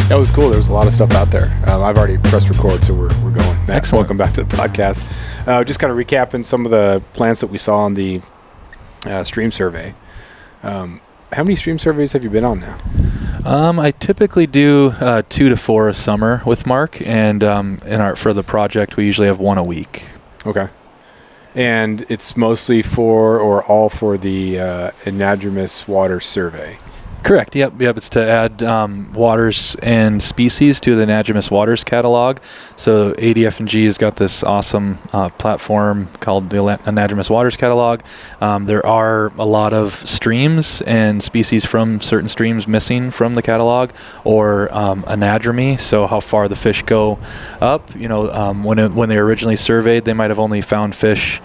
That was cool. There was a lot of stuff out there. I've already pressed record, so we're going. Matt, excellent. Welcome back to the podcast. Just kind of recapping some of the plants that we saw on the stream survey. How many stream surveys have you been on now? I typically do 2 to 4 a summer with Mark, and for the project, we usually have 1 a week. Okay. And it's mostly for or all for the anadromous water survey. Correct. Yep. It's to add waters and species to the anadromous waters catalog. So ADF&G has got this awesome platform called the anadromous waters catalog. There are a lot of streams and species from certain streams missing from the catalog, or anadromy. So how far the fish go up. When they originally surveyed, they might have only found fish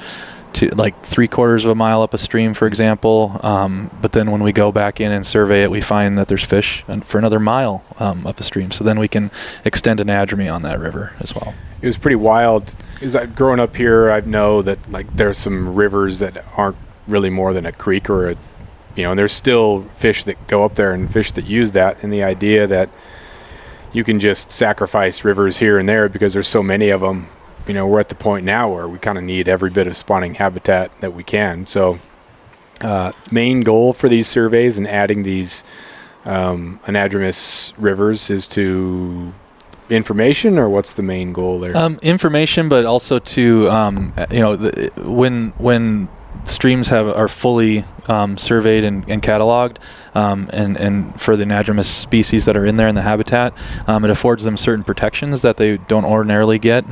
to like 3/4 of a mile up a stream, for example. But then when we go back in and survey it, we find that there's fish for another mile up the stream. So then we can extend anadromy on that river as well. It was pretty wild. Growing up here, I know that like there's some rivers that aren't really more than a creek or and there's still fish that go up there and fish that use that. And the idea that you can just sacrifice rivers here and there because there's so many of them. We're at the point now where we kind of need every bit of spawning habitat that we can. So main goal for these surveys and adding these anadromous rivers is to information, or what's the main goal there? Information, but also to, when streams are fully surveyed and cataloged, and for the anadromous species that are in there in the habitat, it affords them certain protections that they don't ordinarily get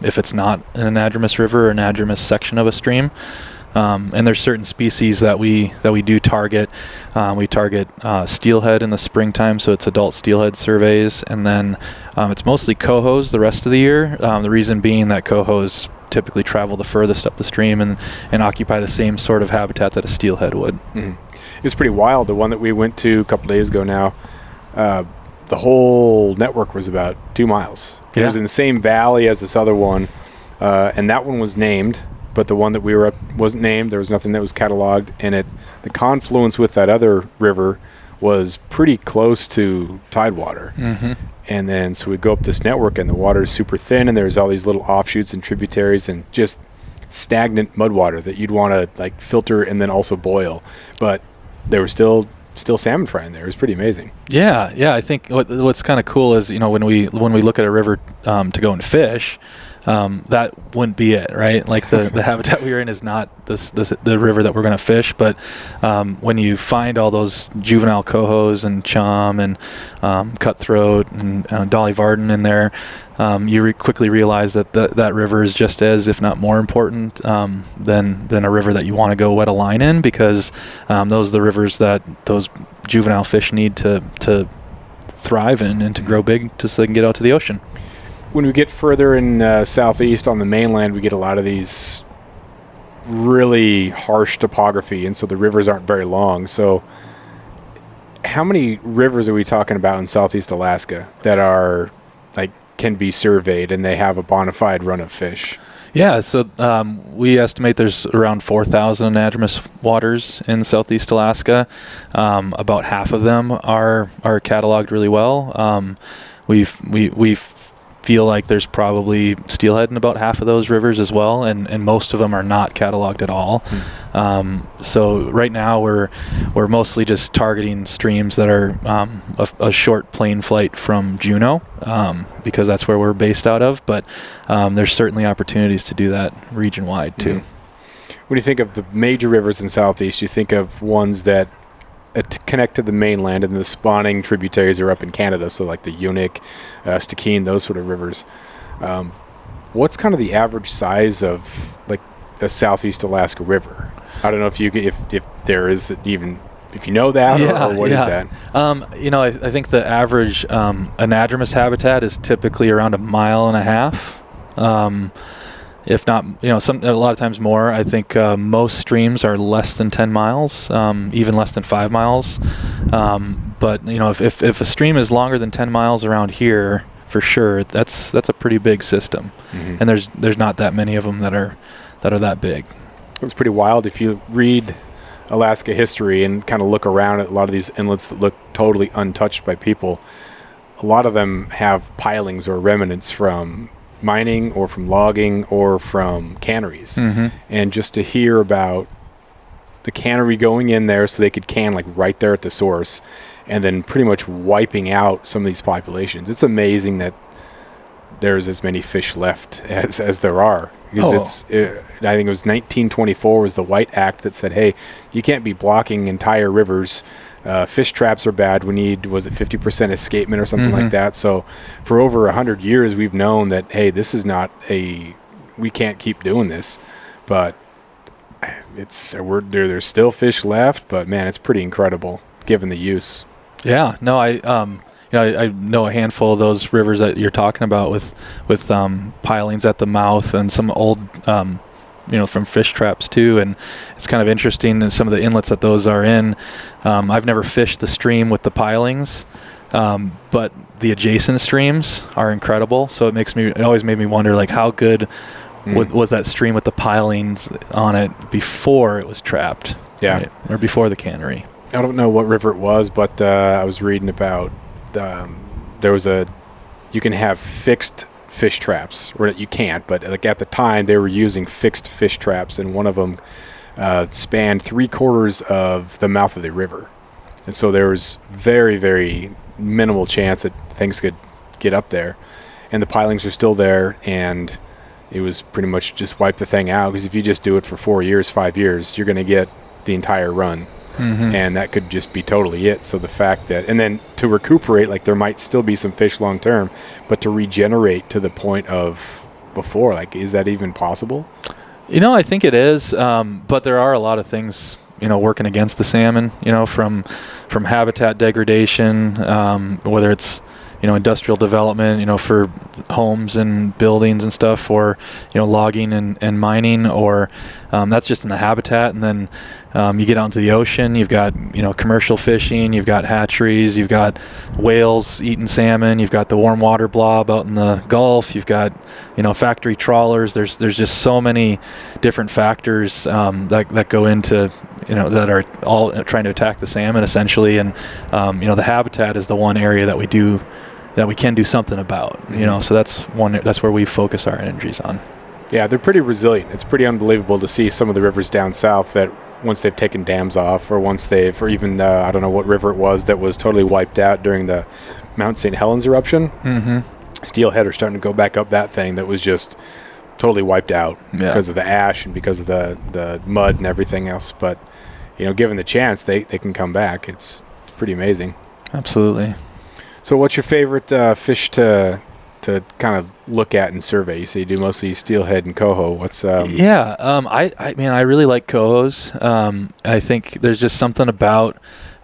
if it's not an anadromous river or anadromous section of a stream. And there's certain species that we do target. We target steelhead in the springtime, so it's adult steelhead surveys, and then it's mostly cohos the rest of the year. The reason being that cohos typically travel the furthest up the stream and occupy the same sort of habitat that a steelhead would. Mm-hmm. It was pretty wild. The one that we went to a couple days ago now, the whole network was about 2 miles. Yeah. It was in the same valley as this other one, and that one was named, but the one that we were up wasn't named. There was nothing that was cataloged, and the confluence with that other river was pretty close to tidewater. Mm-hmm. And then so we go up this network, and the water is super thin, and there's all these little offshoots and tributaries and just stagnant mud water that you'd want to like filter and then also boil. But there were still salmon fry in there. It was pretty amazing. Yeah. I think what's kind of cool is when we look at a river to go and fish, that wouldn't be it, right? Like the habitat we are in is not the river that we're going to fish, but when you find all those juvenile cohos and chum and cutthroat and Dolly Varden in there, you quickly realize that river is just as, if not more important than a river that you want to go wet a line in, because those are the rivers that those juvenile fish need to thrive in and to grow big so they can get out to the ocean. When we get further in southeast on the mainland, we get a lot of these really harsh topography, and so the rivers aren't very long. So how many rivers are we talking about in southeast Alaska that are can be surveyed and they have a bona fide run of fish? Yeah, so we estimate there's around 4,000 anadromous waters in southeast Alaska. About half of them are cataloged really well. We feel like there's probably steelhead in about half of those rivers as well, and most of them are not cataloged at all. So right now we're mostly just targeting streams that are a short plane flight from Juneau, because that's where we're based out of, but there's certainly opportunities to do that region-wide too. Mm-hmm. When you think of the major rivers in southeast, you think of ones that connect to the mainland, and the spawning tributaries are up in Canada, so like the Unic, Stikine, those sort of rivers. What's kind of the average size of like a southeast Alaska river? I don't know if there is even, if you know that, or what is that? I think the average anadromous habitat is typically around 1.5 miles. If not, a lot of times more. I think most streams are less than 10 miles, even less than 5 miles. But if a stream is longer than 10 miles around here, for sure, that's a pretty big system. Mm-hmm. And there's not that many of them that are that big. It's pretty wild if you read Alaska history and kind of look around at a lot of these inlets that look totally untouched by people. a lot of them have pilings or remnants from mining or from logging or from canneries. And just to hear about the cannery going in there so they could can like right there at the source and then pretty much wiping out some of these populations. It's amazing that there's as many fish left as there are. Because I think it was 1924 was the White Act that said, hey, you can't be blocking entire rivers. Fish traps are bad. We need, was it 50% escapement or something like that? So for over 100 years, we've known that, hey, this is not we can't keep doing this. But there's still fish left, but man, it's pretty incredible given the use. Yeah, no, I know a handful of those rivers that you're talking about with pilings at the mouth and some old, from fish traps too. And it's kind of interesting in some of the inlets that those are in. I've never fished the stream with the pilings, but the adjacent streams are incredible. So it always made me wonder, like, how good was that stream with the pilings on it before it was trapped? Yeah. Right? Or before the cannery. I don't know what river it was, but I was reading about you can have fixed fish traps, or you can't, but like at the time they were using fixed fish traps, and one of them spanned 3/4 of the mouth of the river. And so there was very, very minimal chance that things could get up there. And the pilings are still there, and it was pretty much just wipe the thing out, because if you just do it for 4 years, 5 years, you're going to get the entire run. And that could just be totally it. So the fact that, and then to recuperate, like there might still be some fish long term, but to regenerate to the point of before, like, is that even possible? I think it is, but there are a lot of things, working against the salmon, from habitat degradation, whether it's, industrial development, for homes and buildings and stuff, or, logging and mining, or that's just in the habitat. And then you get out into the ocean, you've got, commercial fishing, you've got hatcheries, you've got whales eating salmon, you've got the warm water blob out in the Gulf, you've got, factory trawlers. There's just so many different factors that go into, that are all trying to attack the salmon essentially. And, the habitat is the one area that we can do something about, so that's where we focus our energies on. Yeah, they're pretty resilient. It's pretty unbelievable to see some of the rivers down south that once they've taken dams off, or or even, I don't know what river it was that was totally wiped out during the Mount St. Helens eruption. Steelhead are starting to go back up that thing that was just totally wiped out because of the ash and because of the mud and everything else. But, given the chance, they can come back. It's pretty amazing. Absolutely. So what's your favorite fish to kind of look at and survey? You say you do mostly steelhead and coho. What's I really like cohos. I think there's just something about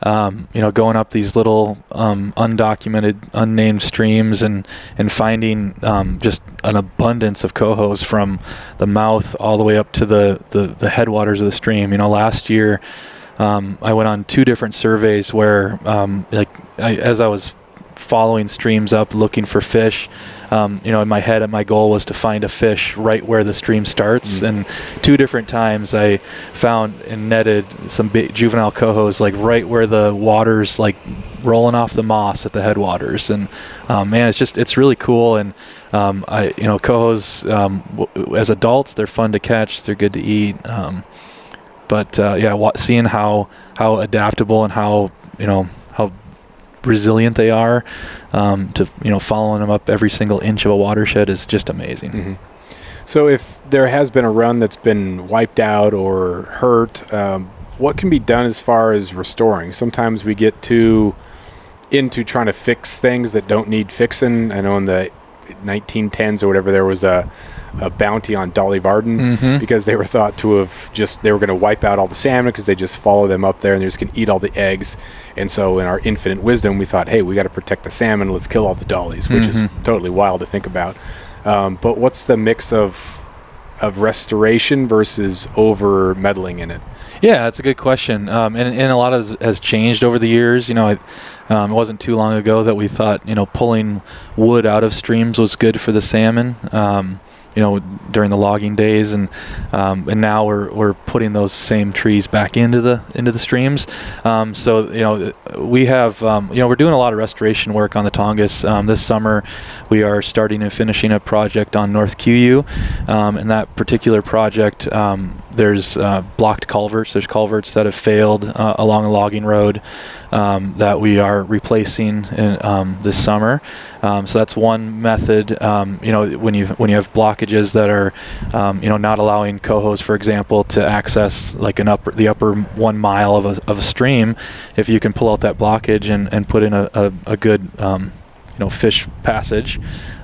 going up these little undocumented, unnamed streams and finding just an abundance of cohos from the mouth all the way up to the headwaters of the stream. Last year I went on 2 different surveys where as I was following streams up looking for fish, in my head, my goal was to find a fish right where the stream starts. And 2 different times I found and netted some big juvenile cohos like right where the water's like rolling off the moss at the headwaters. And man, it's really cool. And cohos as adults, they're fun to catch, they're good to eat, but seeing how adaptable and how resilient they are, to following them up every single inch of a watershed is just amazing. So if there has been a run that's been wiped out or hurt, what can be done as far as restoring? Sometimes we get too into trying to fix things that don't need fixing. I know in the 1910s or whatever, there was a bounty on Dolly Varden because they were thought to have they were going to wipe out all the salmon because they just follow them up there and they're just going to eat all the eggs. And so in our infinite wisdom, we thought, hey, we got to protect the salmon. Let's kill all the dollies, which is totally wild to think about. But what's the mix of restoration versus over meddling in it? Yeah, that's a good question. And a lot of it has changed over the years. It wasn't too long ago that we thought, pulling wood out of streams was good for the salmon. during the logging days, and now we're putting those same trees back into the streams. So we have we're doing a lot of restoration work on the Tongass. This summer we are starting and finishing a project on North QU. In that particular project, there's blocked culverts. There's culverts that have failed along a logging road that we are replacing this summer. So that's one method. When you have blockages that are not allowing cohos, for example, to access like the upper 1 mile of a stream, if you can pull out that blockage and put in a good fish passage,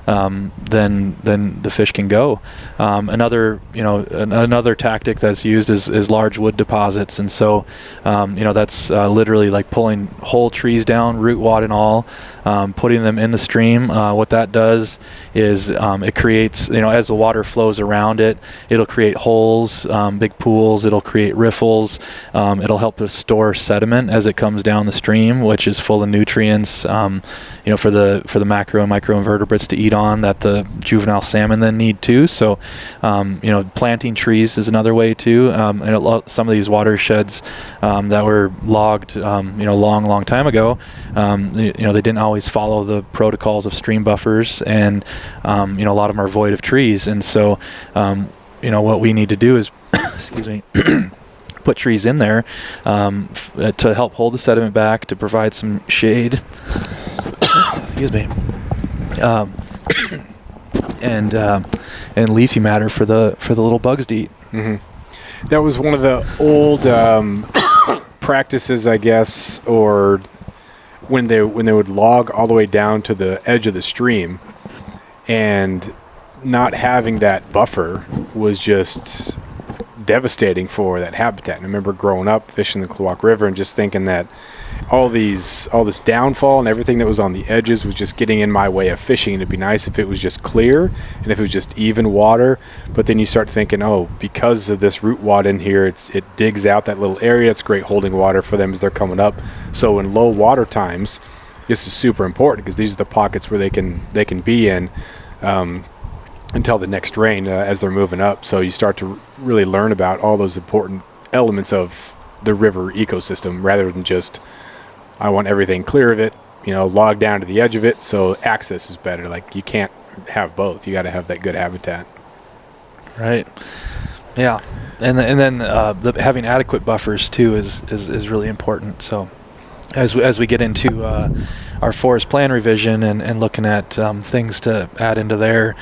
then the fish can go. Another tactic that's used is large wood deposits, and so that's literally like pulling whole trees down, root wad and all, putting them in the stream. What that does is it creates, as the water flows around it, it'll create holes, big pools. It'll create riffles. It'll help to store sediment as it comes down the stream, which is full of nutrients, for the macro and microinvertebrates to eat on, that the juvenile salmon then need too. So, planting trees is another way too. And some of these watersheds that were logged, long time ago, they didn't always follow the protocols of stream buffers, and a lot of them are void of trees. And so, what we need to do is, excuse me. Put trees in there to help hold the sediment back, to provide some shade. Excuse me. And leafy matter for the little bugs to eat. Mm-hmm. That was one of the old practices, I guess, or when they would log all the way down to the edge of the stream, and not having that buffer was just devastating for that habitat. And I remember growing up fishing the Klawock River and just thinking that all this downfall and everything that was on the edges was just getting in my way of fishing. It'd be nice if it was just clear and if it was just even water. But then you start thinking, because of this root wad in here, it digs out that little area. It's great holding water for them as they're coming up. So in low water times, this is super important, because these are the pockets where they can be in until the next rain as they're moving up. So you start to really learn about all those important elements of the river ecosystem, rather than just, I want everything clear of it, log down to the edge of it, so access is better. Like, you can't have both. You got to have that good habitat. Right. Yeah. And then having adequate buffers too is really important. So as we get into our forest plan revision and looking at things to add into there,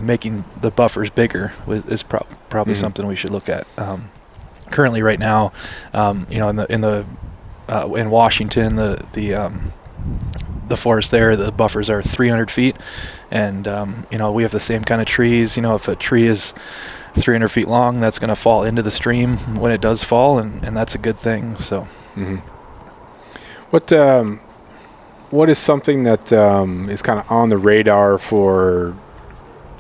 making the buffers bigger is probably something we should look at. Currently, right now, in Washington, the forest there, the buffers are 300 feet, and we have the same kind of trees. If a tree is 300 feet long, that's going to fall into the stream when it does fall, and that's a good thing. So. Mm-hmm. What is something that is kind of on the radar for?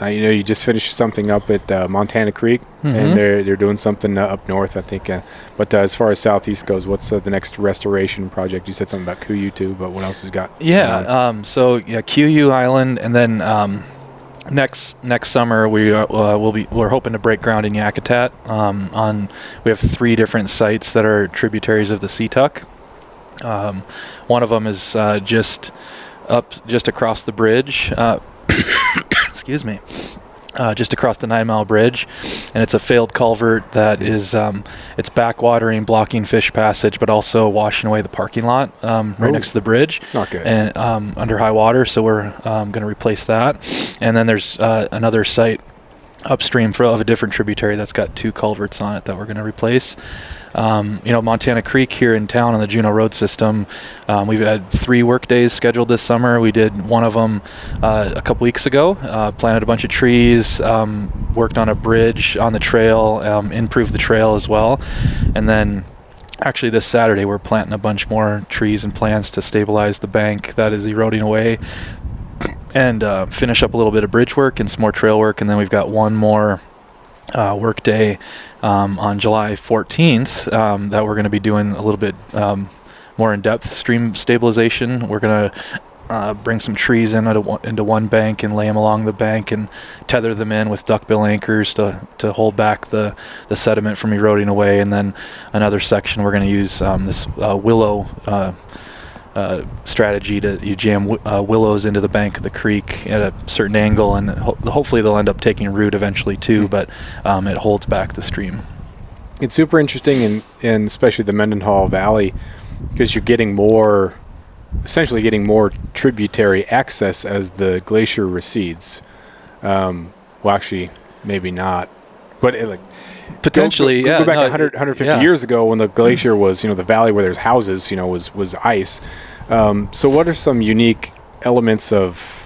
You just finished something up at Montana Creek, and they're doing something up north, I think. But as far as Southeast goes, what's the next restoration project? You said something about QU too, but what else has got? Yeah. QU Island, and then next summer we're hoping to break ground in Yakutat. We have 3 different sites that are tributaries of the Seatuck. One of them is just across the bridge. Excuse me. Just across the 9 Mile Bridge, and it's a failed culvert that is it's backwatering, blocking fish passage, but also washing away the parking lot right next to the bridge. It's not good. And under high water, so we're going to replace that. And then there's another site upstream of a different tributary that's got 2 culverts on it that we're going to replace. Montana Creek here in town on the Juneau road system, we've had 3 work days scheduled this summer. We did one of them a couple weeks ago, planted a bunch of trees, worked on a bridge on the trail, improved the trail as well. And then actually this Saturday we're planting a bunch more trees and plants to stabilize the bank that is eroding away, and finish up a little bit of bridge work and some more trail work. And then we've got one more work day on July 14th that we're going to be doing a little bit more in-depth stream stabilization. We're going to bring some trees into one bank and lay them along the bank and tether them in with duckbill anchors to hold back the sediment from eroding away. And then another section we're going to use this willow strategy you jam willows into the bank of the creek at a certain angle, and hopefully they'll end up taking root eventually too, but it holds back the stream. It's super interesting in especially the Mendenhall Valley, because you're essentially getting more tributary access as the glacier recedes. Well, actually, maybe not, but potentially, go back 150 years ago when the glacier was, the valley where there's houses, was ice. So what are some unique elements of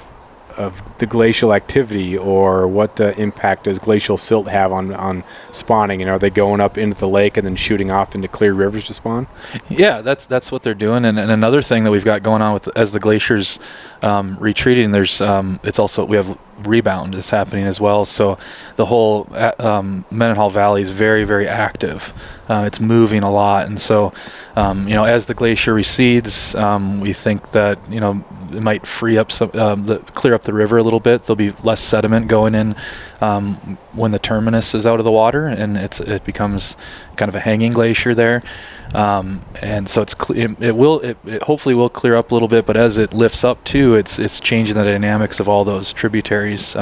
the glacial activity, or what impact does glacial silt have on spawning? And are they going up into the lake and then shooting off into clear rivers to spawn? Yeah, that's what they're doing. And another thing that we've got going on as the glacier's retreating, there's we have rebound is happening as well. So the whole Mendenhall Valley is very, very active. It's moving a lot, and so as the glacier recedes, we think that it might free up clear up the river a little bit. There'll be less sediment going in when the terminus is out of the water, and it becomes kind of a hanging glacier there. And so it hopefully will clear up a little bit, but as it lifts up too, it's changing the dynamics of all those tributaries.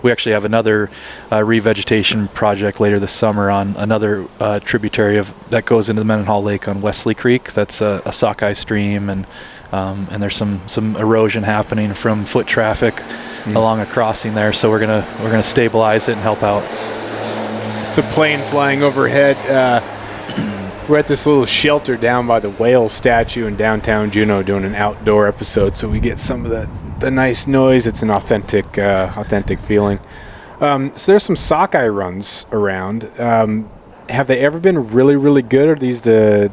We actually have another revegetation project later this summer on another tributary that goes into the Mendenhall Lake on Wesley Creek. That's a sockeye stream, and there's some erosion happening from foot traffic along a crossing there. So we're gonna stabilize it and help out. It's a plane flying overhead. We're at this little shelter down by the whale statue in downtown Juneau doing an outdoor episode, so we get some of the nice noise. It's an authentic feeling. So there's some sockeye runs around. Have they ever been really, really good? Are these the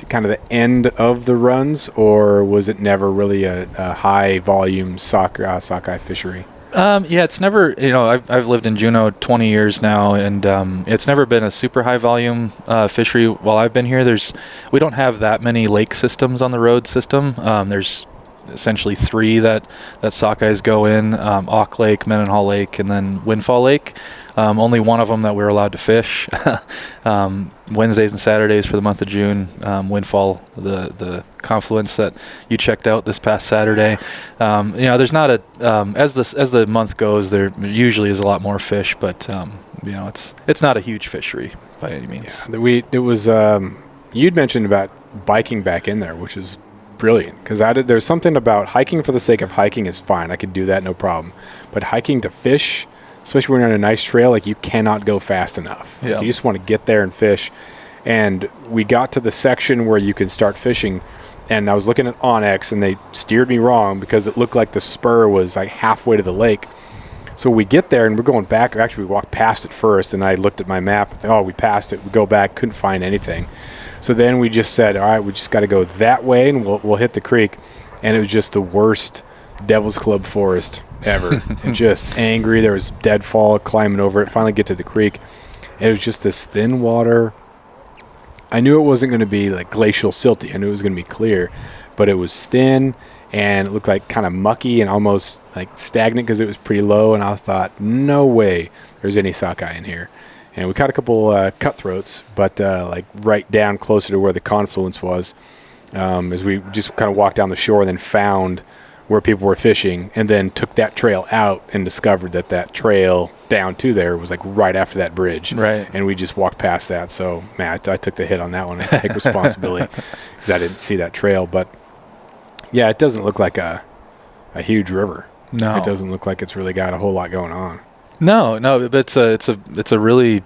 kind of the end of the runs, or was it never really a high volume sockeye fishery? Yeah, it's never, I've lived in Juneau 20 years now, and it's never been a super high volume fishery while I've been here. We don't have that many lake systems on the road system. There's essentially 3 that sockeyes go in, Auk Lake, Mendenhall Lake, and then Windfall Lake. Only one of them that we're allowed to fish. Wednesdays and Saturdays for the month of June. Windfall, the confluence that you checked out this past Saturday. There's not as the month goes, there usually is a lot more fish, but it's not a huge fishery by any means. Yeah, it was you'd mentioned about biking back in there, which is brilliant, because there's something about hiking for the sake of hiking is fine. I could do that, no problem. But hiking to fish, especially when you're on a nice trail, you cannot go fast enough. Yeah. You just want to get there and fish. And we got to the section where you can start fishing, and I was looking at Onyx, and they steered me wrong because it looked like the spur was halfway to the lake. So we get there, and we're going back. Actually, we walked past it first, and I looked at my map. We passed it. We go back, couldn't find anything. So then we just said, all right, we just got to go that way, and we'll hit the creek. And it was just the worst Devil's Club forest ever. And just angry. There was deadfall climbing over it. Finally get to the creek. And it was just this thin water. I knew it wasn't going to be glacial silty. I knew it was going to be clear. But it was thin, and it looked like kind of mucky and almost stagnant because it was pretty low. And I thought, no way there's any sockeye in here. And we caught a couple cutthroats, but right down closer to where the confluence was, as we just kind of walked down the shore and then found where people were fishing, and then took that trail out and discovered that trail down to there was right after that bridge. Right. And we just walked past that. So, man, I took the hit on that one. I take responsibility because I didn't see that trail. But, yeah, it doesn't look like a huge river. No. It doesn't look like it's really got a whole lot going on. No, but it's a really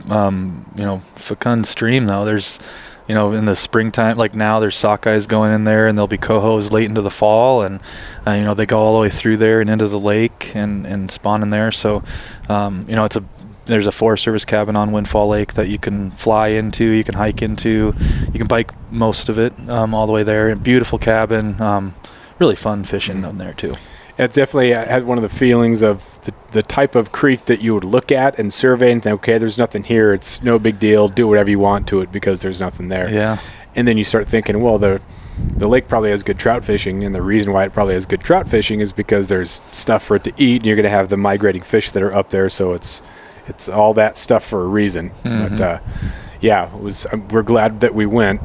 fecund stream though. There's in the springtime, now there's sockeyes going in there, and there'll be cohos late into the fall, and they go all the way through there and into the lake and spawn in there. So there's a Forest Service cabin on Windfall Lake that you can fly into, you can hike into, you can bike most of it all the way there. Beautiful cabin, really fun fishing down there too. It definitely had one of the feelings of the type of creek that you would look at and survey and think, okay, there's nothing here. It's no big deal. Do whatever you want to it because there's nothing there. Yeah. And then you start thinking, well, the lake probably has good trout fishing, and the reason why it probably has good trout fishing is because there's stuff for it to eat, and you're going to have the migrating fish that are up there, so it's all that stuff for a reason. Mm-hmm. But we're glad that we went.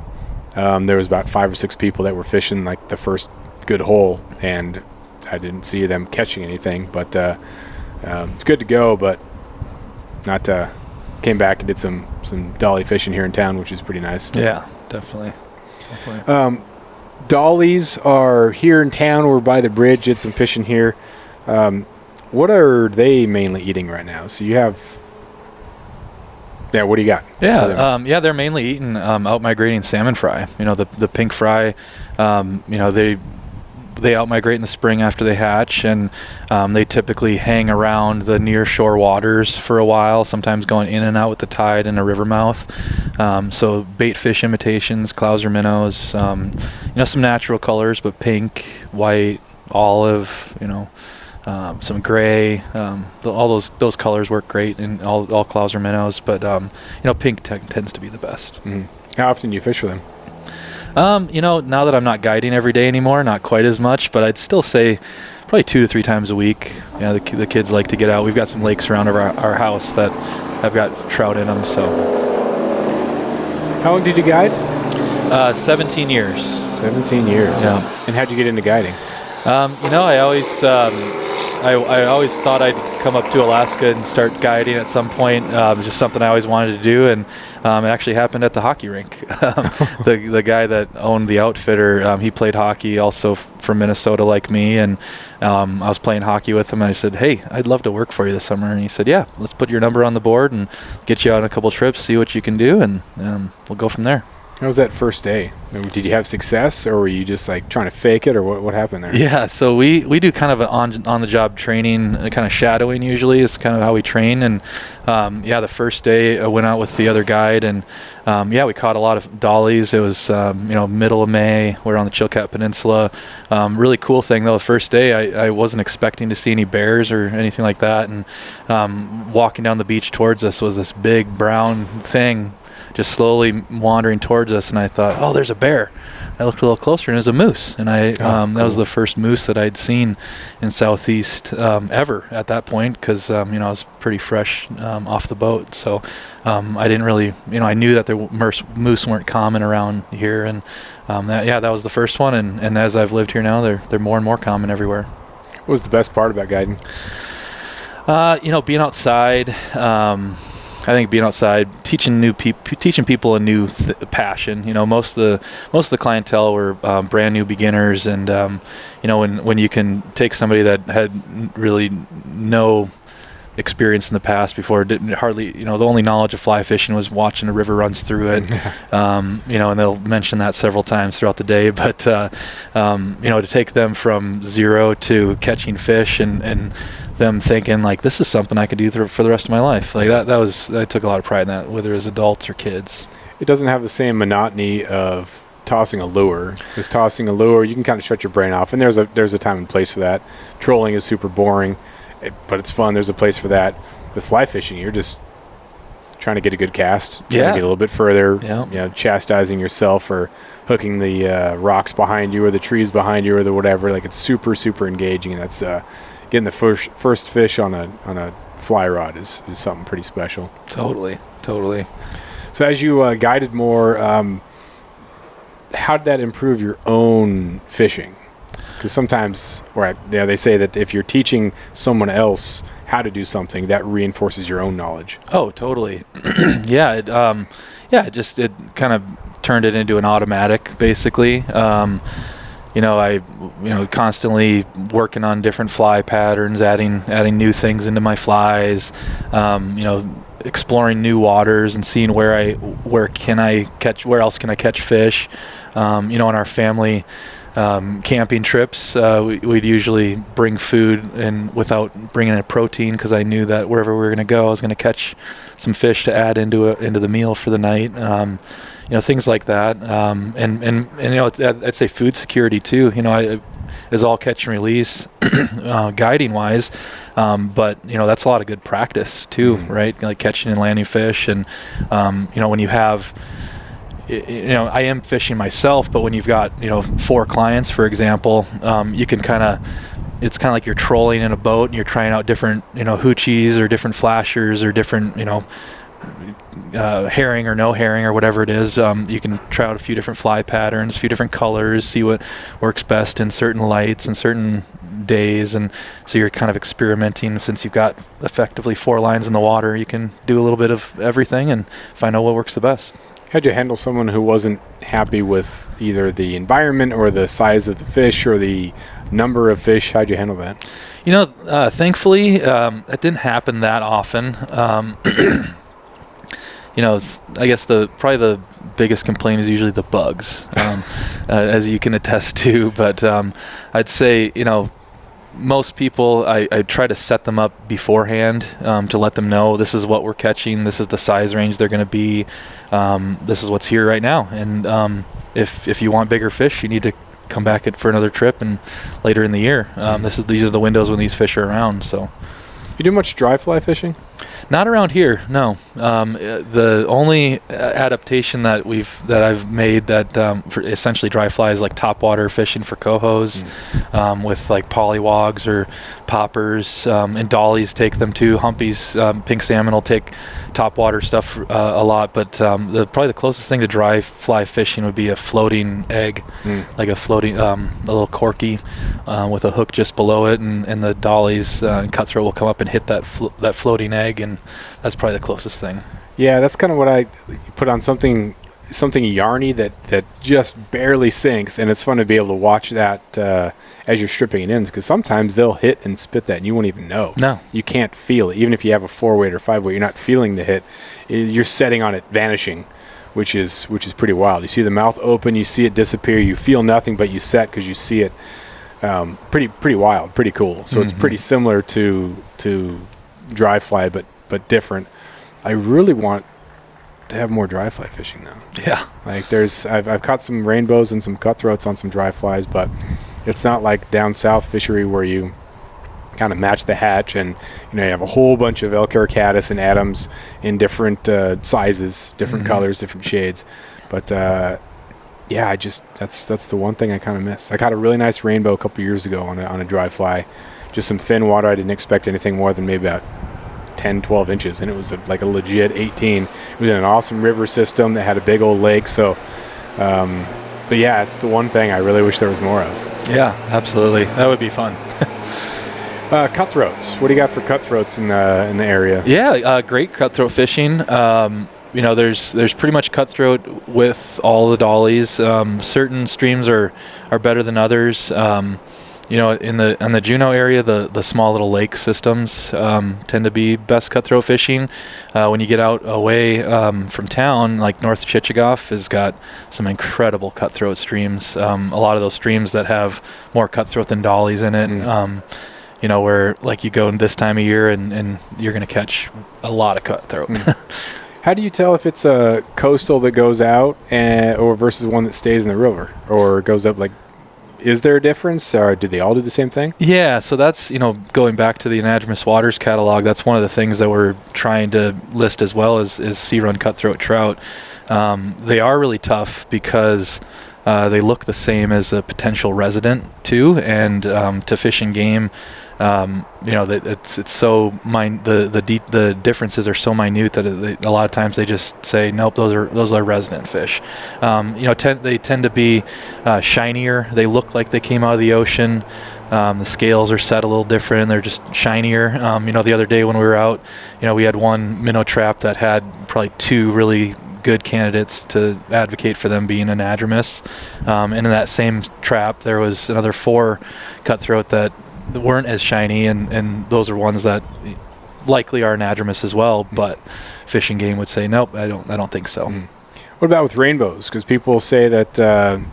There was about 5 or 6 people that were fishing like the first good hole, and I didn't see them catching anything, but it's good to go, but not came back and did some dolly fishing here in town, which is pretty nice. Yeah, definitely. Dollies are here in town. We're by the bridge. Did some fishing here. What are they mainly eating right now? So you have, what do you got? Yeah, they're mainly eating out-migrating salmon fry. The pink fry. They out-migrate in the spring after they hatch, and they typically hang around the near-shore waters for a while, sometimes going in and out with the tide in a river mouth. So bait fish imitations, clouser minnows, some natural colors, but pink, white, olive, some gray. All those colors work great in all clouser minnows, but pink tends to be the best. Mm-hmm. How often do you fish for them? Now that I'm not guiding every day anymore, not quite as much, but I'd still say probably 2 to 3 times a week. The kids like to get out. We've got some lakes around our house that have got trout in them. So, how long did you guide? 17 years. 17 years. Yeah. And how'd you get into guiding? I always thought I'd come up to Alaska and start guiding at some point. It was just something I always wanted to do, and it actually happened at the hockey rink. The guy that owned the outfitter, he played hockey also from Minnesota like me, and I was playing hockey with him, and I said, hey, I'd love to work for you this summer. And he said, yeah, let's put your number on the board and get you out on a couple trips, see what you can do, and we'll go from there. How was that first day? Did you have success, or were you just like trying to fake it, or what happened there? Yeah, so we do kind of on the job training, kind of shadowing usually is kind of how we train. And the first day I went out with the other guide, and we caught a lot of dollies. It was middle of May. We're on the Chilkat Peninsula. Really cool thing though. The first day I wasn't expecting to see any bears or anything like that, and walking down the beach towards us was this big brown thing, just slowly wandering towards us, and I thought, oh, there's a bear. I looked a little closer, and it was a moose, and that was the first moose that I'd seen in Southeast ever at that point, because I was pretty fresh off the boat, so I didn't really, I knew that the moose weren't common around here, and that was the first one, and as I've lived here now, they're more and more common everywhere. What was the best part about guiding? Being outside. I think being outside, teaching people a new passion. Most of the clientele were brand new beginners, and when you can take somebody that had really no experience in the past before, didn't hardly, the only knowledge of fly fishing was watching a river runs through it. And they'll mention that several times throughout the day, but to take them from zero to catching fish and them thinking like, this is something I could do for the rest of my life. Like I took a lot of pride in that, whether as adults or kids. It doesn't have the same monotony of tossing a lure. Because tossing a lure, you can kind of shut your brain off, and there's a time and place for that. Trolling is super boring, but it's fun. There's a place for that. With fly fishing, you're just trying to get a good cast, trying to get a little bit further, chastising yourself for hooking the rocks behind you or the trees behind you or the whatever. Like, it's super, super engaging, and that's getting the first fish on a fly rod is something pretty special. Totally. So as you guided more, how did that improve your own fishing? Because sometimes, they say that if you're teaching someone else how to do something, that reinforces your own knowledge. Oh, totally. It kind of turned it into an automatic, basically. I constantly working on different fly patterns, adding new things into my flies, exploring new waters and seeing where else can I catch fish. On our family camping trips, we'd usually bring food and without bringing in a protein, because I knew that wherever we were going to go, I was going to catch some fish to add into the meal for the night. Things like that. I'd say food security too. Is all catch and release, guiding wise. But that's a lot of good practice too, right? Like catching and landing fish. And, when you have, I am fishing myself, but when you've got 4 clients, for example, you can it's kind of like you're trolling in a boat and you're trying out different hoochies or different flashers or different herring or no herring or whatever it is. You can try out a few different fly patterns, a few different colors, see what works best in certain lights and certain days, and so you're kind of experimenting. Since you've got effectively 4 lines in the water, you can do a little bit of everything and find out what works the best. How'd you handle someone who wasn't happy with either the environment or the size of the fish or the number of fish? How'd you handle that? Thankfully, it didn't happen that often. I guess probably the biggest complaint is usually the bugs, as you can attest to. But I'd say, most people, I try to set them up beforehand to let them know this is what we're catching, this is the size range they're going to be, this is what's here right now. And if you want bigger fish, you need to come back for another trip and later in the year. These are the windows when these fish are around. So, you do much dry fly fishing? Not around here, no. The only adaptation that I've made for essentially dry fly is like topwater fishing for cohos, with like pollywogs or poppers, and dollies take them too. Humpies, pink salmon will take topwater stuff a lot, but probably the closest thing to dry fly fishing would be a floating egg, like a floating, a little corky with a hook just below it, and the dollies and cutthroat will come up and hit that floating egg, and that's probably the closest thing. Yeah, that's kind of what I put on something yarny that just barely sinks, and it's fun to be able to watch that as you're stripping it in, because sometimes they'll hit and spit that and you won't even know. No, you can't feel it. Even if you have a 4-weight or 5-weight, you're not feeling the hit. You're setting on it vanishing, which is pretty wild. You see the mouth open, you see it disappear, you feel nothing, but you set because you see it. Pretty wild, pretty cool. So it's pretty similar to dry fly, but different. I really want to have more dry fly fishing though. Yeah, like I've caught some rainbows and some cutthroats on some dry flies, but it's not like down south fishery where you kind of match the hatch and you have a whole bunch of elk hair caddis and Adams in different sizes, different colors, different shades. But that's the one thing I kind of miss. I caught a really nice rainbow a couple years ago on a dry fly, just some thin water. I didn't expect anything more than maybe about 10-12 inches, and it was like a legit 18. It was in an awesome river system that had a big old lake. So but yeah, it's the one thing I really wish there was more of. Yeah, absolutely, that would be fun. Cutthroats, what do you got for cutthroats in the area? Yeah, great cutthroat fishing. There's pretty much cutthroat with all the dollies. Certain streams are better than others. In the Juneau area, the small little lake systems tend to be best cutthroat fishing. When you get out away from town, like North Chichagof has got some incredible cutthroat streams. A lot of those streams that have more cutthroat than dollies in it. Where like you go in this time of year and you're going to catch a lot of cutthroat. How do you tell if it's a coastal that goes out or versus one that stays in the river or goes up? Like, is there a difference, or do they all do the same thing? Yeah, so that's, going back to the Anadromous Waters catalog, that's one of the things that we're trying to list as well as sea-run cutthroat trout. They are really tough because they look the same as a potential resident too, and to Fish and Game, it's so the differences are so minute that a lot of times they just say nope, those are resident fish. They tend to be shinier. They look like they came out of the ocean. The scales are set a little different. They're just shinier. The other day when we were out, we had one minnow trap that had probably 2 really good candidates to advocate for them being anadromous. And in that same trap, there was another 4 cutthroat that weren't as shiny, and those are ones that likely are anadromous as well, but Fish and Game would say nope, I don't think so. What about with rainbows? Because people say that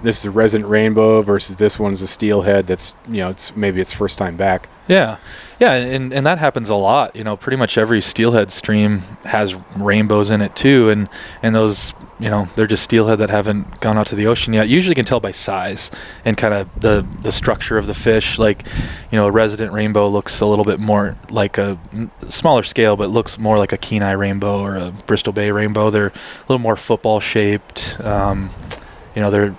this is a resident rainbow versus this one's a steelhead that's it's maybe its first time back. Yeah. Yeah, and that happens a lot. Pretty much every steelhead stream has rainbows in it too, and those, they're just steelhead that haven't gone out to the ocean yet. Usually can tell by size and kind of the structure of the fish. Like, a resident rainbow looks a little bit more like a smaller scale, but looks more like a Kenai rainbow or a Bristol Bay rainbow. They're a little more football shaped. Their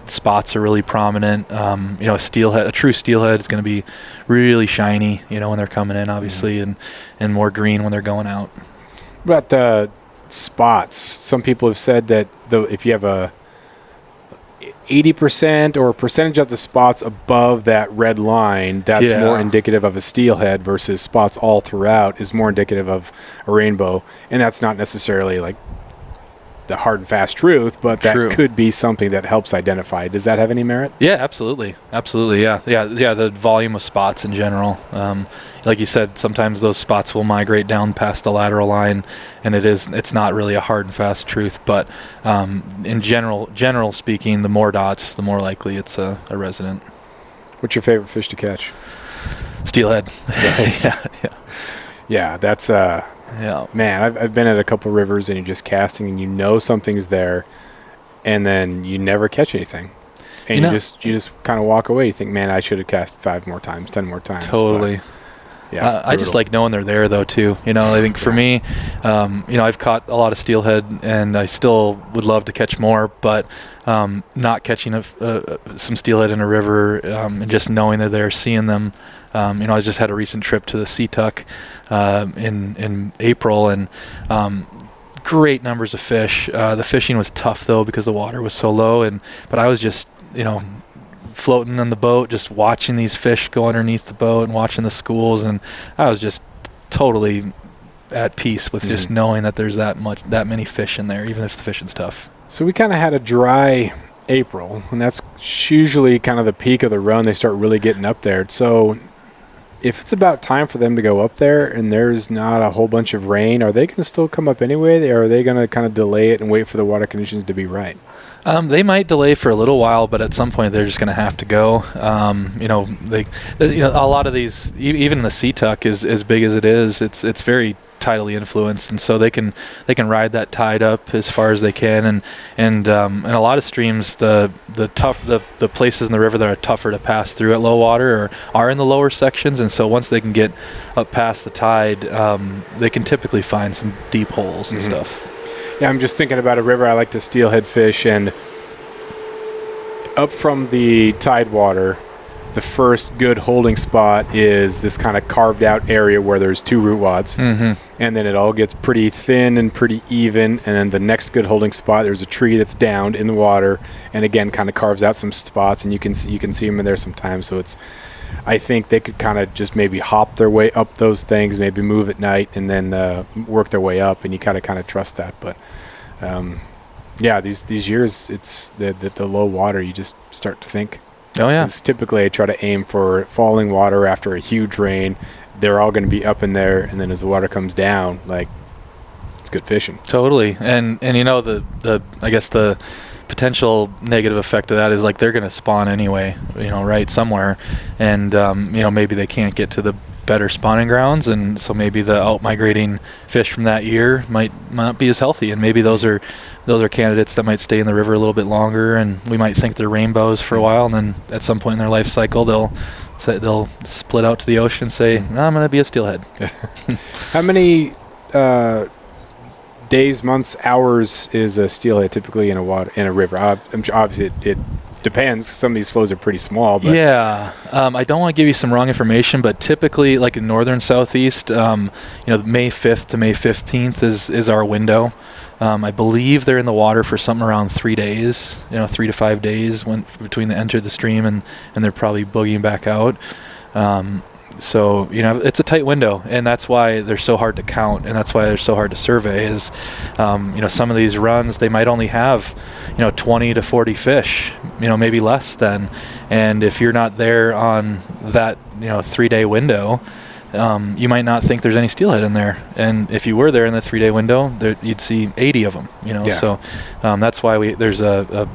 spots are really prominent. A true steelhead is going to be really shiny, when they're coming in, obviously, and more green when they're going out. What about the spots? Some people have said that if you have a 80% or a percentage of the spots above that red line, that's more indicative of a steelhead, versus spots all throughout is more indicative of a rainbow. And that's not necessarily like the hard and fast truth, but that could be something that helps identify. Does that have any merit? Yeah, absolutely. Yeah. The volume of spots in general. Like you said, sometimes those spots will migrate down past the lateral line, and it's not really a hard and fast truth. But in general speaking, the more dots, the more likely it's a resident. What's your favorite fish to catch? Steelhead. Yeah, that's man, I've been at a couple rivers and you're just casting and something's there, and then you never catch anything, and you just kind of walk away. You think, man, I should have cast 5 more times, 10 more times. Totally. But, I just like knowing they're there though too. I think for me, I've caught a lot of steelhead and I still would love to catch more, but not catching some steelhead in a river and just knowing they're there, seeing them. I just had a recent trip to the Seatuck in April, and great numbers of fish. The fishing was tough though because the water was so low, but I was just floating on the boat, just watching these fish go underneath the boat and watching the schools, and I was just totally at peace with just knowing that there's that many fish in there, even if the fishing's tough. So we kind of had a dry April, and that's usually kind of the peak of the run. They start really getting up there. So if it's about time for them to go up there and there's not a whole bunch of rain, are they going to still come up anyway, or are they going to kind of delay it and wait for the water conditions to be right? They might delay for a little while, but at some point they're just going to have to go. A lot of these, even the Seatuck is as big as it is. It's very tidally influenced, and so they can ride that tide up as far as they can. And a lot of streams, the places in the river that are tougher to pass through at low water are in the lower sections, and so once they can get up past the tide, they can typically find some deep holes and stuff. Yeah, I'm just thinking about a river I like to steelhead fish, and up from the tide water, the first good holding spot is this kind of carved out area where there's 2 root wads, and then it all gets pretty thin and pretty even, and then the next good holding spot, there's a tree that's downed in the water, and again kind of carves out some spots, and you can see them in there sometimes. So I think they could kind of just maybe hop their way up those things, maybe move at night, and then work their way up, and you kind of trust that. But these years, it's the low water, you just start to think. Oh yeah. Typically I try to aim for falling water after a huge rain. They're all going to be up in there, and then as the water comes down, it's good fishing. Totally. And the I guess the potential negative effect of that is they're going to spawn anyway, right somewhere, and maybe they can't get to the better spawning grounds, and so maybe the out migrating fish from that year might not be as healthy, and maybe those are candidates that might stay in the river a little bit longer, and we might think they're rainbows for a while, and then at some point in their life cycle they'll split out to the ocean and say, no, I'm going to be a steelhead. How many days, months, hours is a steelhead typically in a river? Obviously it depends. Some of these flows are pretty small. But yeah. I don't want to give you some wrong information, but typically, in northern southeast, May 5th to May 15th is our window. I believe they're in the water for something around 3 days, 3 to 5 days between the enter the stream and they're probably boogieing back out. So, it's a tight window, and that's why they're so hard to count, and that's why they're so hard to survey is, some of these runs, they might only have, 20 to 40 fish, maybe less than. And if you're not there on that, 3-day window, you might not think there's any steelhead in there. And if you were there in the 3-day window, you'd see 80 of them, Yeah. So that's why there's a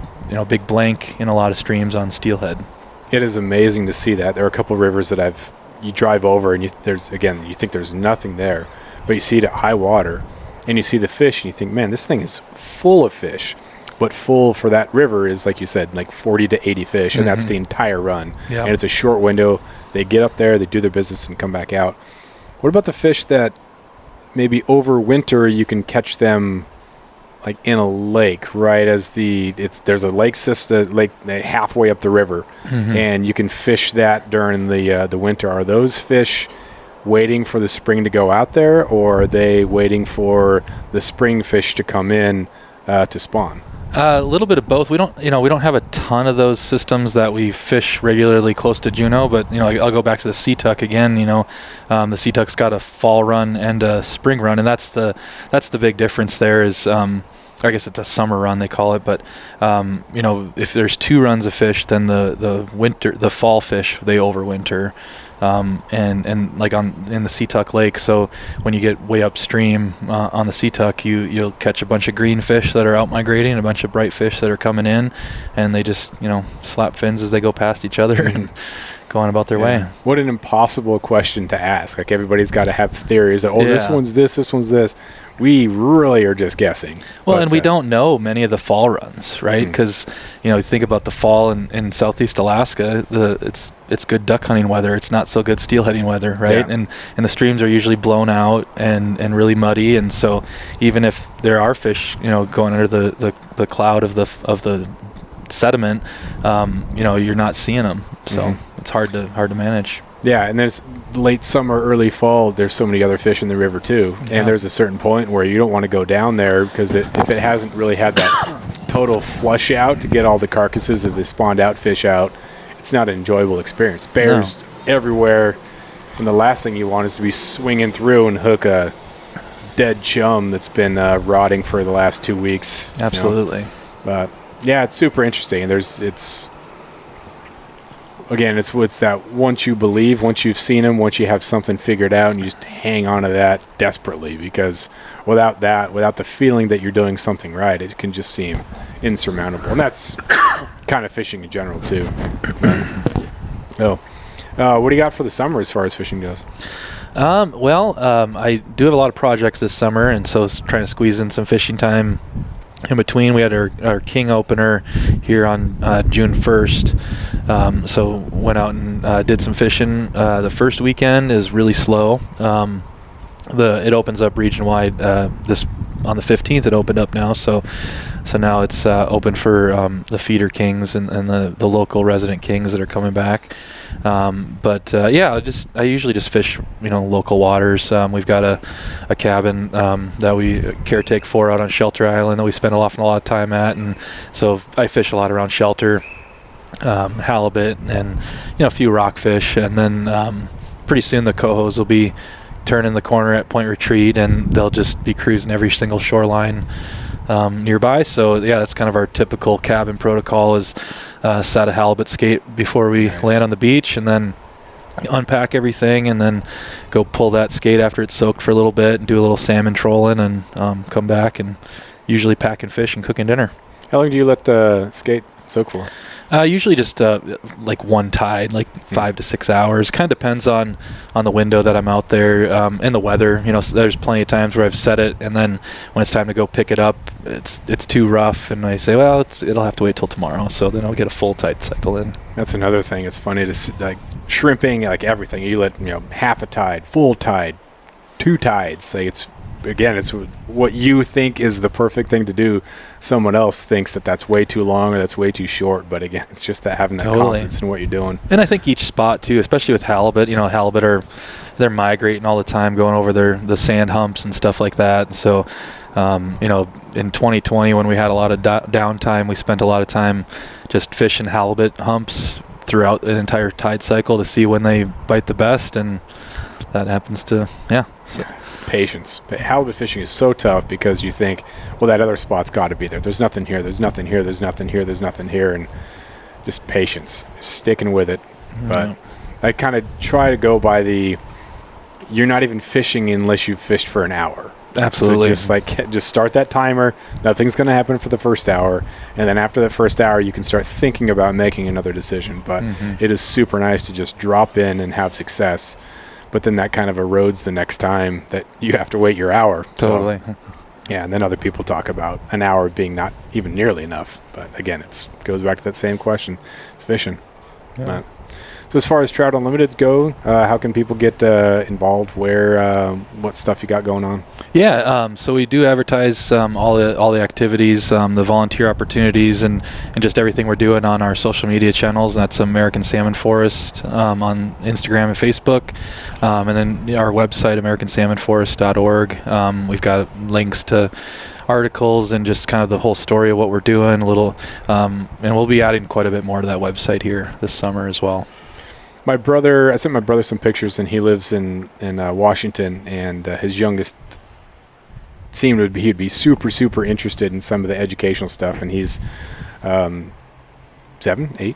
big blank in a lot of streams on steelhead. It is amazing to see that. There are a couple of rivers that I've you drive over and you think there's nothing there, but you see it at high water and you see the fish and you think, man, this thing is full of fish. But full for that river is, like you said, like 40 to 80 fish, and that's the entire run. Yep. And it's a short window. They get up there, they do their business, and come back out. What about the fish that maybe over winter you can catch them like in a lake, right? There's a lake system, like halfway up the river, and you can fish that during the winter. Are those fish waiting for the spring to go out there, or are they waiting for the spring fish to come in to spawn? A little bit of both. We don't have a ton of those systems that we fish regularly close to Juneau, but I'll go back to the Sea-Tuck again. The Sea-Tuck's got a fall run and a spring run, and that's the big difference there. Is I guess it's a summer run they call it, but if there's 2 runs of fish, then the fall fish they overwinter. And like in the Sea-Tuck Lake, so when you get way upstream on the Sea-Tuck, you'll catch a bunch of green fish that are out migrating, a bunch of bright fish that are coming in, and they just slap fins as they go past each other and go on about their way. What an impossible question to ask. Like, everybody's got to have theories. This one's this one's this. We really are just guessing. Well, and we don't know many of the fall runs, right? Because you think about the fall in southeast Alaska, it's good duck hunting weather. It's not so good steelheading weather, right? Yeah. And the streams are usually blown out and really muddy, and so even if there are fish, going under the cloud of the sediment, you're not seeing them. So it's hard to manage. Yeah, and there's late summer, early fall, there's so many other fish in the river too. Yeah. And there's a certain point where you don't want to go down there because if it hasn't really had that total flush out to get all the carcasses of the spawned out fish out, it's not an enjoyable experience. Bears everywhere, and the last thing you want is to be swinging through and hook a dead chum that's been rotting for the last 2 weeks. Absolutely. But yeah, it's super interesting. And it's that once you believe, once you've seen them, once you have something figured out, and you just hang on to that desperately, because without the feeling that you're doing something right, it can just seem insurmountable. And that's kind of fishing in general too. What do you got for the summer as far as fishing goes? I do have a lot of projects this summer, and so trying to squeeze in some fishing time in between. We had our King opener here on June 1st. So went out and did some fishing. The first weekend is really slow. It opens up region-wide this on the 15th. It opened up now, so now it's open for the feeder kings and the local resident kings that are coming back. I usually just fish local waters. We've got a cabin that we caretake for out on Shelter Island that we spend a lot of time at, and so I fish a lot around Shelter, halibut, and a few rockfish, and then pretty soon the cohos will be turning the corner at Point Retreat, and they'll just be cruising every single shoreline nearby. So that's kind of our typical cabin protocol, is set a halibut skate before we land on the beach, and then unpack everything, and then go pull that skate after it's soaked for a little bit and do a little salmon trolling, and come back and usually packing fish and cooking dinner. How long do you let the skate soak for? Usually just like one tide, like 5 to 6 hours. Kind of depends on the window that I'm out there and the weather. So there's plenty of times where I've set it, and then when it's time to go pick it up, it's too rough, and I say, well, it'll have to wait till tomorrow. So then I'll get a full tide cycle in. That's another thing. It's funny to see, like shrimping, like everything. You let half a tide, full tide, 2 tides. Like it's what you think is the perfect thing to do. Someone else thinks that's way too long or that's way too short. But again, it's just that having that confidence in what you're doing. And I think each spot too, especially with halibut, halibut they're migrating all the time, going over the sand humps and stuff like that. So, in 2020 when we had a lot of downtime, we spent a lot of time just fishing halibut humps throughout the entire tide cycle to see when they bite the best, and that happens to patience. Halibut fishing is so tough because you think, well, that other spot's got to be there. There's nothing here. There's nothing here. There's nothing here. There's nothing here. And just patience, sticking with it. Mm-hmm. But I kind of try to go by you're not even fishing unless you've fished for an hour. Absolutely. So just start that timer. Nothing's going to happen for the first hour, and then after the first hour, you can start thinking about making another decision. But it is super nice to just drop in and have success. But then that kind of erodes the next time that you have to wait your hour. Totally. So, yeah, and then other people talk about an hour being not even nearly enough. But again, it goes back to that same question. It's fishing. Yeah. So as far as Trout Unlimiteds go, how can people get involved? What stuff you got going on? Yeah, so we do advertise all the activities, the volunteer opportunities, and just everything we're doing on our social media channels. And that's American Salmon Forest on Instagram and Facebook, and then our website, AmericanSalmonForest.org. We've got links to articles and just kind of the whole story of what we're doing. And we'll be adding quite a bit more to that website here this summer as well. I sent my brother some pictures, and he lives in Washington, and his youngest seemed he'd be super, super interested in some of the educational stuff, and he's 7, 8.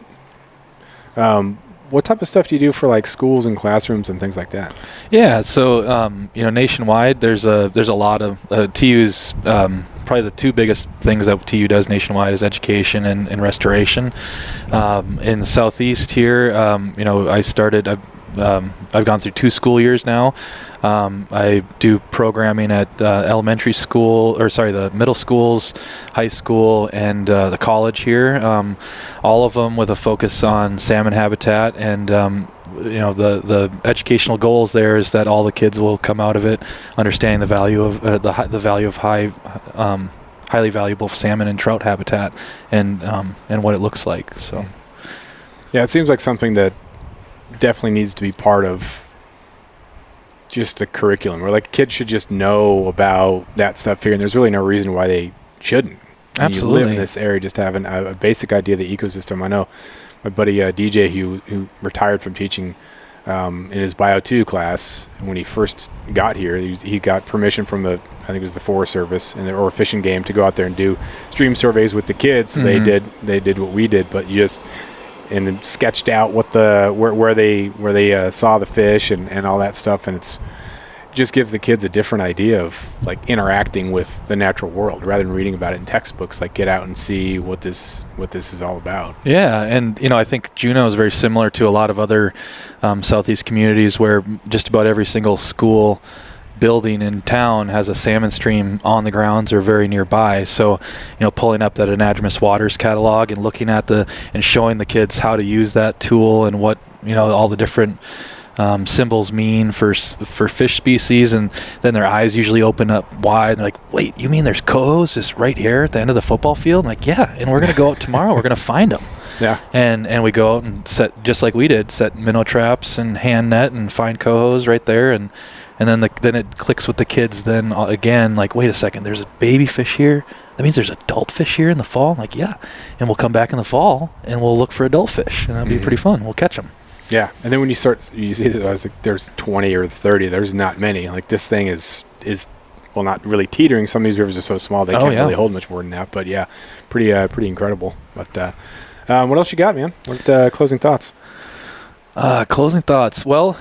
What type of stuff do you do for like schools and classrooms and things like that? Yeah, so nationwide, there's a lot of TU's. Probably the two biggest things that TU does nationwide is education and restoration. In the southeast here, I've gone through 2 school years now. I do programming at the middle schools, high school, and the college here. All of them with a focus on salmon habitat, and the educational goals there is that all the kids will come out of it understanding the value of highly valuable salmon and trout habitat, and what it looks like. So, yeah, it seems like something that definitely needs to be part of just the curriculum, where like kids should just know about that stuff here, and there's really no reason why they shouldn't. Absolutely. You live in this area, just having a basic idea of the ecosystem. I know my buddy DJ, who retired from teaching in his Bio 2 class, when he first got here, he got permission from I think it was the Forest Service or Fish and Game to go out there and do stream surveys with the kids. So they did what we did, but and then sketched out where they saw the fish and all that stuff, and it's just gives the kids a different idea of like interacting with the natural world rather than reading about it in textbooks. Like, get out and see what this is all about. Yeah, and I think Juneau is very similar to a lot of other southeast communities where just about every single school building in town has a salmon stream on the grounds or very nearby. So, pulling up that anadromous waters catalog and looking at and showing the kids how to use that tool and what all the different symbols mean for fish species, and then their eyes usually open up wide. They're like, wait, you mean there's cohos just right here at the end of the football field? I'm like, yeah, and we're going to go out tomorrow. We're going to find them. Yeah. And we go out and set, just like we did, set minnow traps and hand net and find cohos right there, and then it clicks with the kids then again, like, wait a second, there's a baby fish here. That means there's adult fish here in the fall. I'm like, yeah. And we'll come back in the fall and we'll look for adult fish, and that'll be pretty fun. We'll catch them. Yeah, and then when you see that, I was like, there's 20 or 30. There's not many. Like, this thing is well, not really teetering. Some of these rivers are so small they can't really hold much more than that. But yeah, pretty incredible. But what else you got, man? What closing thoughts? Closing thoughts. Well,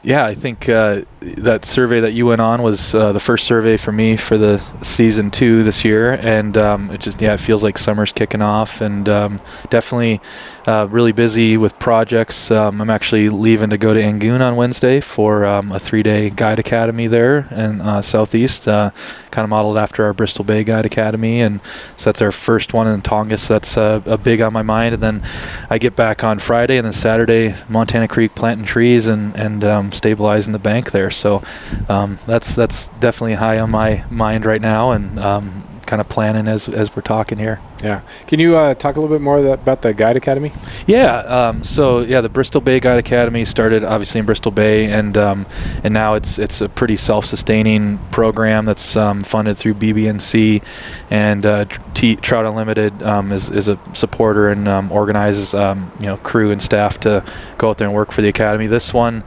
yeah, I think that survey that you went on was the first survey for me for the season 2 this year, and it feels like summer's kicking off, and definitely really busy with projects. I'm actually leaving to go to Angoon on Wednesday for a 3-day guide academy there in Southeast, kind of modeled after our Bristol Bay Guide Academy, and so that's our first one in Tongass. That's a big on my mind, and then I get back on Friday, and then Saturday, Montana Creek planting trees and stabilizing the bank there. So that's definitely high on my mind right now, and kind of planning as we're talking here. Yeah. Can you talk a little bit more about the Guide Academy? Yeah. The Bristol Bay Guide Academy started obviously in Bristol Bay, and now it's a pretty self-sustaining program that's funded through BBNC, and Trout Unlimited is a supporter and organizes crew and staff to go out there and work for the academy. This one,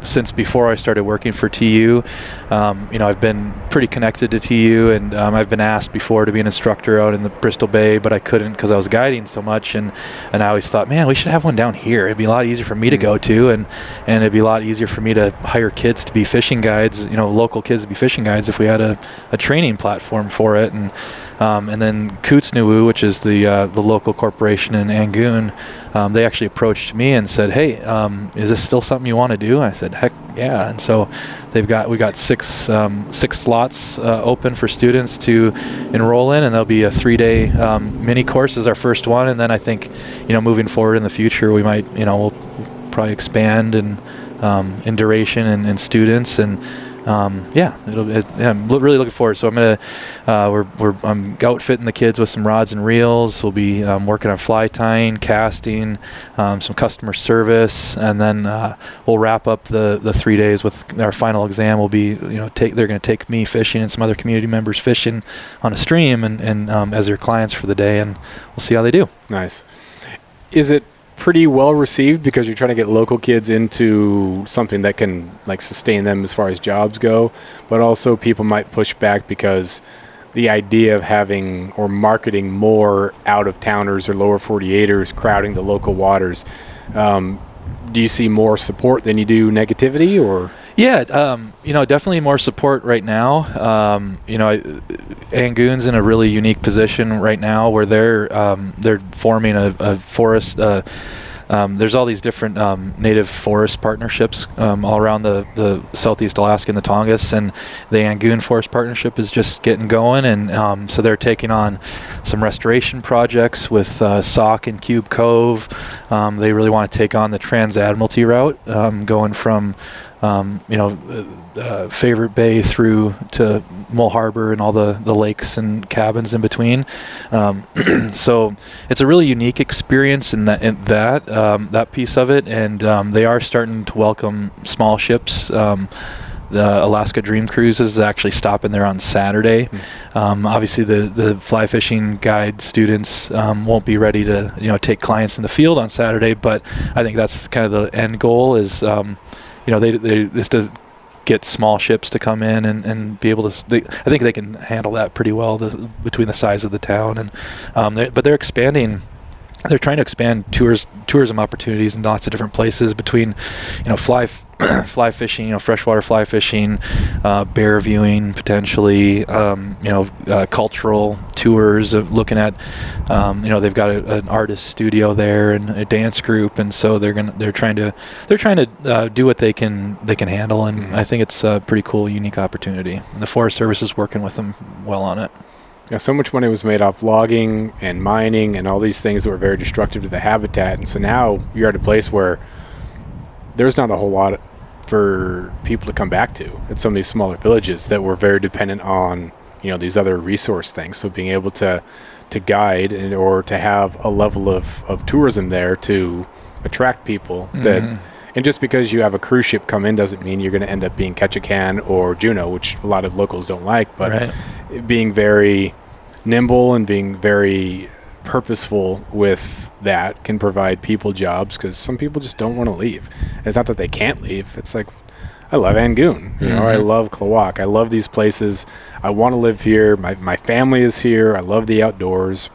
since before I started working for TU, I've been pretty connected to TU, and I've been asked before to be an instructor out in the Bristol Bay, but I couldn't because I was guiding so much. And I always thought, man, we should have one down here. It'd be a lot easier for me to go to, and it'd be a lot easier for me to hire kids to be fishing guides, local kids to be fishing guides if we had a training platform for it. And then Kootznoowoo, which is the local corporation in Angoon, they actually approached me and said, hey, is this still something you want to do? I said, heck yeah. And so we got six slots open for students to enroll in, and there'll be a 3-day mini course as our first one. And then I think, moving forward in the future, we might, we'll probably expand and in duration and students. And I'm really looking forward. So I'm outfitting the kids with some rods and reels. We'll be working on fly tying, casting, some customer service, and then we'll wrap up the 3 days with our final exam. Will be they're going to take me fishing and some other community members fishing on a stream and as their clients for the day, and we'll see how they do. Nice. Is it pretty well received because you're trying to get local kids into something that can sustain them as far as jobs go, but also people might push back because the idea of having or marketing more out-of-towners or lower 48ers crowding the local waters, do you see more support than you do negativity? Or Yeah, definitely more support right now. Angoon's in a really unique position right now where they're forming a forest. There's all these different native forest partnerships all around the Southeast Alaska and the Tongass, and the Angoon Forest Partnership is just getting going, and so they're taking on some restoration projects with Sauk and Cube Cove. They really want to take on the Trans-Admiralty route, going from Favorite Bay through to Mull Harbor and all the lakes and cabins in between. So it's a really unique experience in that piece of it, and they are starting to welcome small ships. The Alaska Dream Cruise is actually stopping there on Saturday. Obviously, the fly fishing guide students won't be ready to take clients in the field on Saturday, but I think that's kind of the end goal is they just to get small ships to come in and be able to. I think they can handle that pretty well between the size of the town, and but they're expanding. They're trying to expand tourism opportunities in lots of different places between, fly fishing, freshwater fly fishing, bear viewing potentially, cultural tours of looking at, they've got an artist studio there and a dance group, and so they're trying to do what they can handle, and I think it's a pretty cool, unique opportunity. And the Forest Service is working with them well on it. Yeah, so much money was made off logging and mining and all these things that were very destructive to the habitat. And so now you're at a place where there's not a whole lot for people to come back to at some of these smaller villages that were very dependent on, these other resource things. So being able to guide or to have a level of tourism there to attract people that, and just because you have a cruise ship come in doesn't mean you're going to end up being Ketchikan or Juneau, which a lot of locals don't like, but right. Being very nimble and being very purposeful with that can provide people jobs, because some people just don't want to leave. It's not that they can't leave. It's like, I love Angoon, I love Klawock. I love these places. I want to live here. My family is here. I love the outdoors.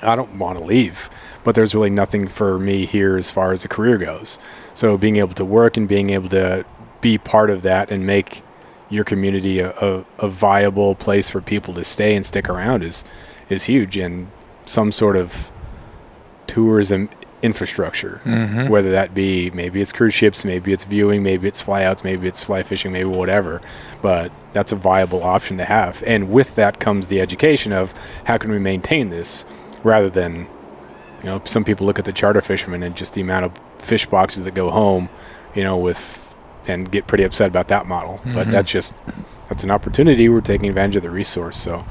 I don't want to leave, but there's really nothing for me here as far as a career goes. So being able to work and being able to be part of that and make your community a viable place for people to stay and stick around is huge. And some sort of tourism infrastructure, whether that be, maybe it's cruise ships, maybe it's viewing, maybe it's fly outs, maybe it's fly fishing, maybe whatever, but that's a viable option to have. And with that comes the education of how can we maintain this, rather than, some people look at the charter fishermen and just the amount of fish boxes that go home, and get pretty upset about that model. But that's an opportunity. We're taking advantage of the resource. So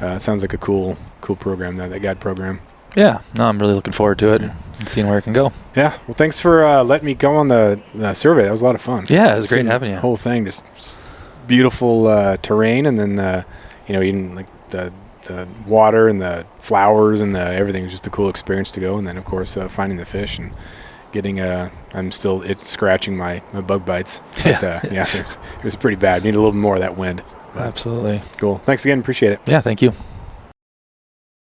it sounds like a cool program, that guide program. Yeah, no, I'm really looking forward to it and seeing where it can go. Yeah, well, thanks for letting me go on the survey. That was a lot of fun. Yeah, it was great having you. The whole thing, just beautiful terrain, and then even like the water and the flowers and everything was just a cool experience to go. And then of course finding the fish and getting it's scratching my bug bites. But, it was pretty bad. Need a little more of that wind. Absolutely. Cool. Thanks again. Appreciate it. Yeah, thank you.